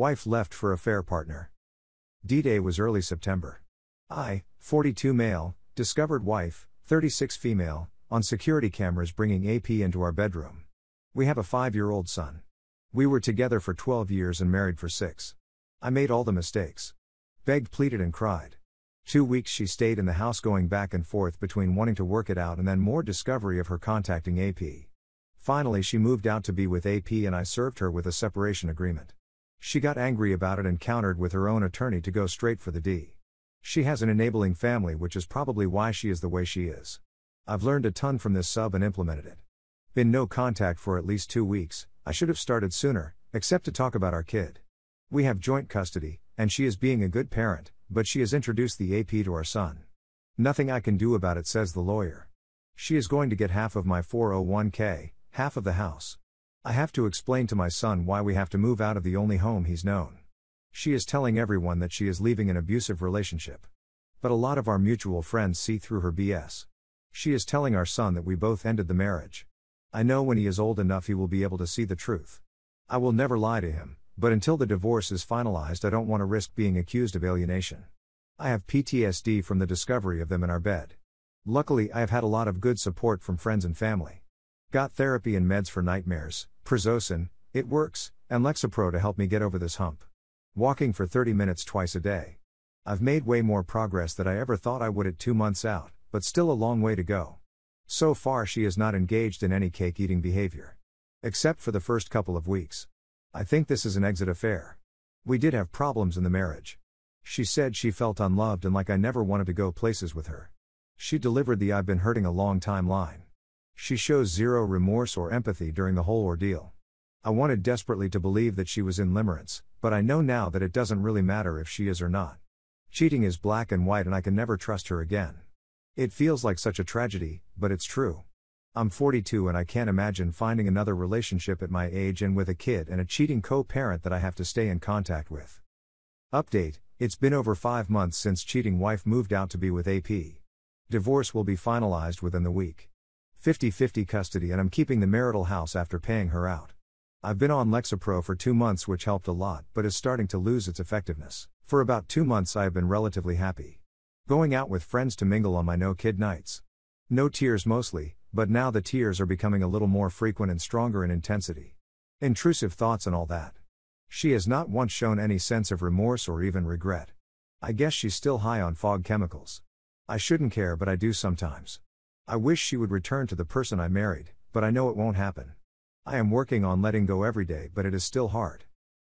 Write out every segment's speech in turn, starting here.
Wife left for affair partner. D-Day was early September. I, 42 male, discovered wife, 36 female, on security cameras bringing AP into our bedroom. We have a 5-year-old son. We were together for 12 years and married for 6. I made all the mistakes. Begged, pleaded and cried. 2 weeks she stayed in the house going back and forth between wanting to work it out and then more discovery of her contacting AP. Finally she moved out to be with AP and I served her with a separation agreement. She got angry about it and countered with her own attorney to go straight for the D. She has an enabling family, which is probably why she is the way she is. I've learned a ton from this sub and implemented it. Been no contact for at least 2 weeks. I should have started sooner, except to talk about our kid. We have joint custody, and she is being a good parent, but she has introduced the AP to our son. Nothing I can do about it, says the lawyer. She is going to get half of my 401k, half of the house. I have to explain to my son why we have to move out of the only home he's known. She is telling everyone that she is leaving an abusive relationship. But a lot of our mutual friends see through her BS. She is telling our son that we both ended the marriage. I know when he is old enough he will be able to see the truth. I will never lie to him, but until the divorce is finalized I don't want to risk being accused of alienation. I have PTSD from the discovery of them in our bed. Luckily I have had a lot of good support from friends and family. Got therapy and meds for nightmares, Prazosin, it works, and Lexapro to help me get over this hump. Walking for 30 minutes twice a day. I've made way more progress than I ever thought I would at 2 months out, but still a long way to go. So far she is not engaged in any cake-eating behavior. Except for the first couple of weeks. I think this is an exit affair. We did have problems in the marriage. She said she felt unloved and like I never wanted to go places with her. She delivered the "I've been hurting a long time" line. She shows zero remorse or empathy during the whole ordeal. I wanted desperately to believe that she was in limerence, but I know now that it doesn't really matter if she is or not. Cheating is black and white and I can never trust her again. It feels like such a tragedy, but it's true. I'm 42 and I can't imagine finding another relationship at my age and with a kid and a cheating co-parent that I have to stay in contact with. Update: it's been over 5 months since cheating wife moved out to be with AP. Divorce will be finalized within the week. 50-50 custody and I'm keeping the marital house after paying her out. I've been on Lexapro for 2 months, which helped a lot but is starting to lose its effectiveness. For about 2 months I have been relatively happy. Going out with friends to mingle on my no-kid nights. No tears mostly, but now the tears are becoming a little more frequent and stronger in intensity. Intrusive thoughts and all that. She has not once shown any sense of remorse or even regret. I guess she's still high on fog chemicals. I shouldn't care, but I do sometimes. I wish she would return to the person I married, but I know it won't happen. I am working on letting go every day, but it is still hard.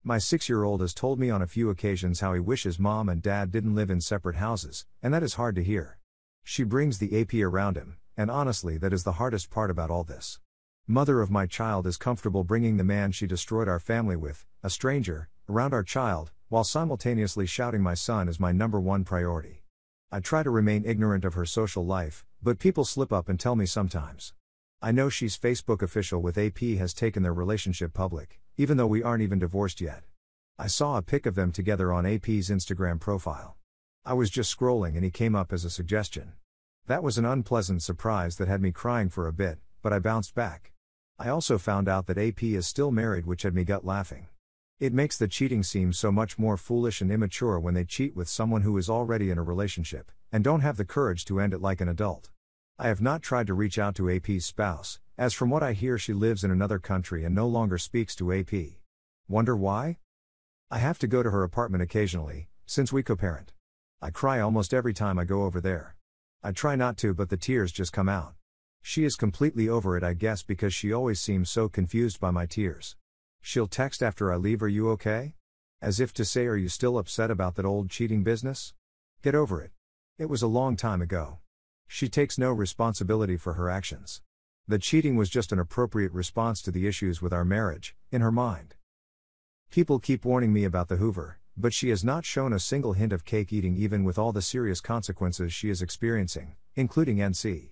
My 6-year-old has told me on a few occasions how he wishes mom and dad didn't live in separate houses, and that is hard to hear. She brings the AP around him, and honestly that is the hardest part about all this. Mother of my child is comfortable bringing the man she destroyed our family with, a stranger, around our child, while simultaneously shouting my son is my #1 priority. I try to remain ignorant of her social life, but people slip up and tell me sometimes. I know she's Facebook official with AP has taken their relationship public, even though we aren't even divorced yet. I saw a pic of them together on AP's Instagram profile. I was just scrolling and he came up as a suggestion. That was an unpleasant surprise that had me crying for a bit, but I bounced back. I also found out that AP is still married, which had me gut laughing. It makes the cheating seem so much more foolish and immature when they cheat with someone who is already in a relationship, and don't have the courage to end it like an adult. I have not tried to reach out to AP's spouse, as from what I hear she lives in another country and no longer speaks to AP. Wonder why? I have to go to her apartment occasionally, since we co-parent. I cry almost every time I go over there. I try not to, but the tears just come out. She is completely over it, I guess, because she always seems so confused by my tears. She'll text after I leave, "Are you okay?" As if to say, "Are you still upset about that old cheating business? Get over it. It was a long time ago." She takes no responsibility for her actions. The cheating was just an appropriate response to the issues with our marriage, in her mind. People keep warning me about the Hoover, but she has not shown a single hint of cake eating even with all the serious consequences she is experiencing, including NC.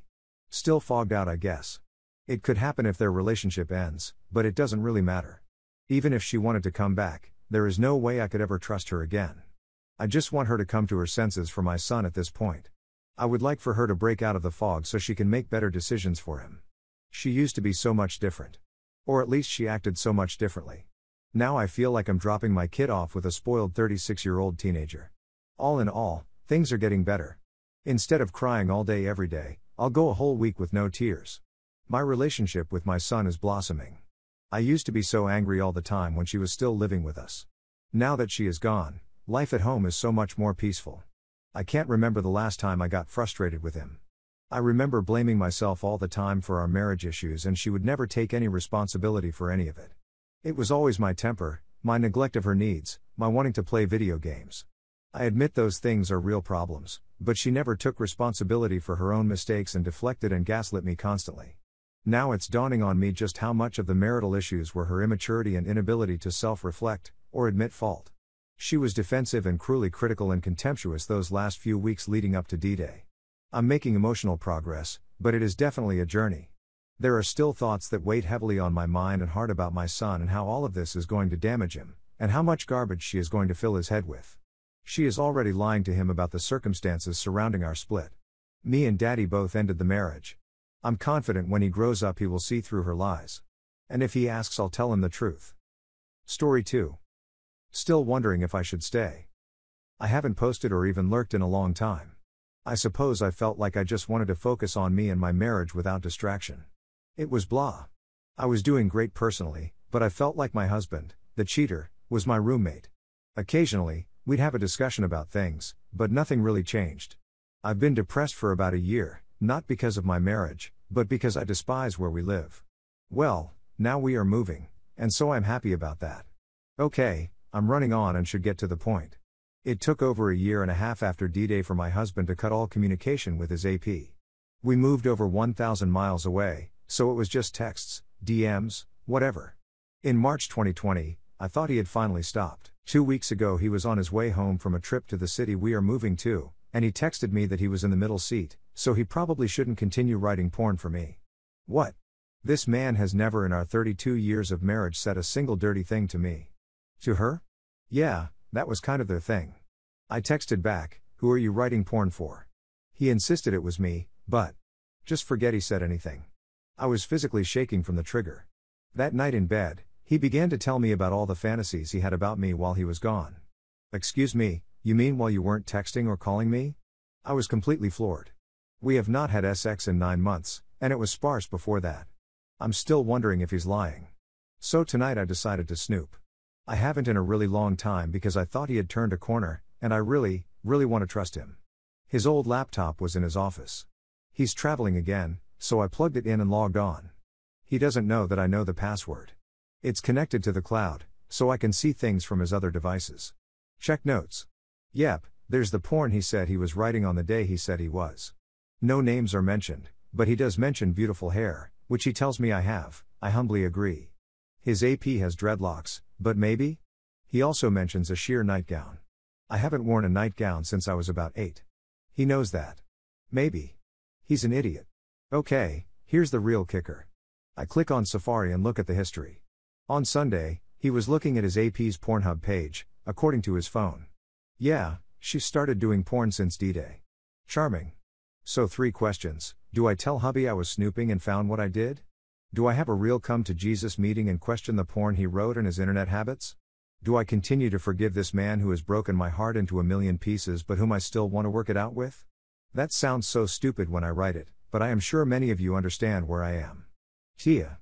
Still fogged out, I guess. It could happen if their relationship ends, but it doesn't really matter. Even if she wanted to come back, there is no way I could ever trust her again. I just want her to come to her senses for my son at this point. I would like for her to break out of the fog so she can make better decisions for him. She used to be so much different. Or at least she acted so much differently. Now I feel like I'm dropping my kid off with a spoiled 36-year-old teenager. All in all, things are getting better. Instead of crying all day every day, I'll go a whole week with no tears. My relationship with my son is blossoming. I used to be so angry all the time when she was still living with us. Now that she is gone, life at home is so much more peaceful. I can't remember the last time I got frustrated with him. I remember blaming myself all the time for our marriage issues, and she would never take any responsibility for any of it. It was always my temper, my neglect of her needs, my wanting to play video games. I admit those things are real problems, but she never took responsibility for her own mistakes and deflected and gaslit me constantly. Now it's dawning on me just how much of the marital issues were her immaturity and inability to self-reflect, or admit fault. She was defensive and cruelly critical and contemptuous those last few weeks leading up to D-Day. I'm making emotional progress, but it is definitely a journey. There are still thoughts that weigh heavily on my mind and heart about my son and how all of this is going to damage him, and how much garbage she is going to fill his head with. She is already lying to him about the circumstances surrounding our split. Me and Daddy both ended the marriage. I'm confident when he grows up he will see through her lies. And if he asks, I'll tell him the truth. Story 2. Still wondering if I should stay. I haven't posted or even lurked in a long time. I suppose I felt like I just wanted to focus on me and my marriage without distraction. It was blah. I was doing great personally, but I felt like my husband, the cheater, was my roommate. Occasionally, we'd have a discussion about things, but nothing really changed. I've been depressed for about a year, not because of my marriage, but because I despise where we live. Well, now we are moving, and so I'm happy about that. Okay, I'm running on and should get to the point. It took over a year and a half after D-Day for my husband to cut all communication with his AP. We moved over 1,000 miles away, so it was just texts, DMs, whatever. In March 2020, I thought he had finally stopped. 2 weeks ago he was on his way home from a trip to the city we are moving to, and he texted me that he was in the middle seat, so he probably shouldn't continue writing porn for me. What? This man has never in our 32 years of marriage said a single dirty thing to me. To her? Yeah, that was kind of their thing. I texted back, "Who are you writing porn for?" He insisted it was me, but just forget he said anything. I was physically shaking from the trigger. That night in bed, he began to tell me about all the fantasies he had about me while he was gone. Excuse me, you mean while you weren't texting or calling me? I was completely floored. We have not had sex in 9 months, and it was sparse before that. I'm still wondering if he's lying. So tonight I decided to snoop. I haven't in a really long time because I thought he had turned a corner, and I really want to trust him. His old laptop was in his office. He's traveling again, so I plugged it in and logged on. He doesn't know that I know the password. It's connected to the cloud, so I can see things from his other devices. Check notes. Yep, there's the porn he said he was writing on the day he said he was. No names are mentioned, but he does mention beautiful hair, which he tells me I have. I humbly agree. His AP has dreadlocks, but maybe? He also mentions a sheer nightgown. I haven't worn a nightgown since I was about 8. He knows that. Maybe. He's an idiot. Okay, here's the real kicker. I click on Safari and look at the history. On Sunday, he was looking at his AP's Pornhub page, according to his phone. Yeah, she started doing porn since D-Day. Charming. So 3 questions. Do I tell hubby I was snooping and found what I did? Do I have a real come-to-Jesus meeting and question the porn he wrote and his internet habits? Do I continue to forgive this man who has broken my heart into a million pieces but whom I still want to work it out with? That sounds so stupid when I write it, but I am sure many of you understand where I am. Tia.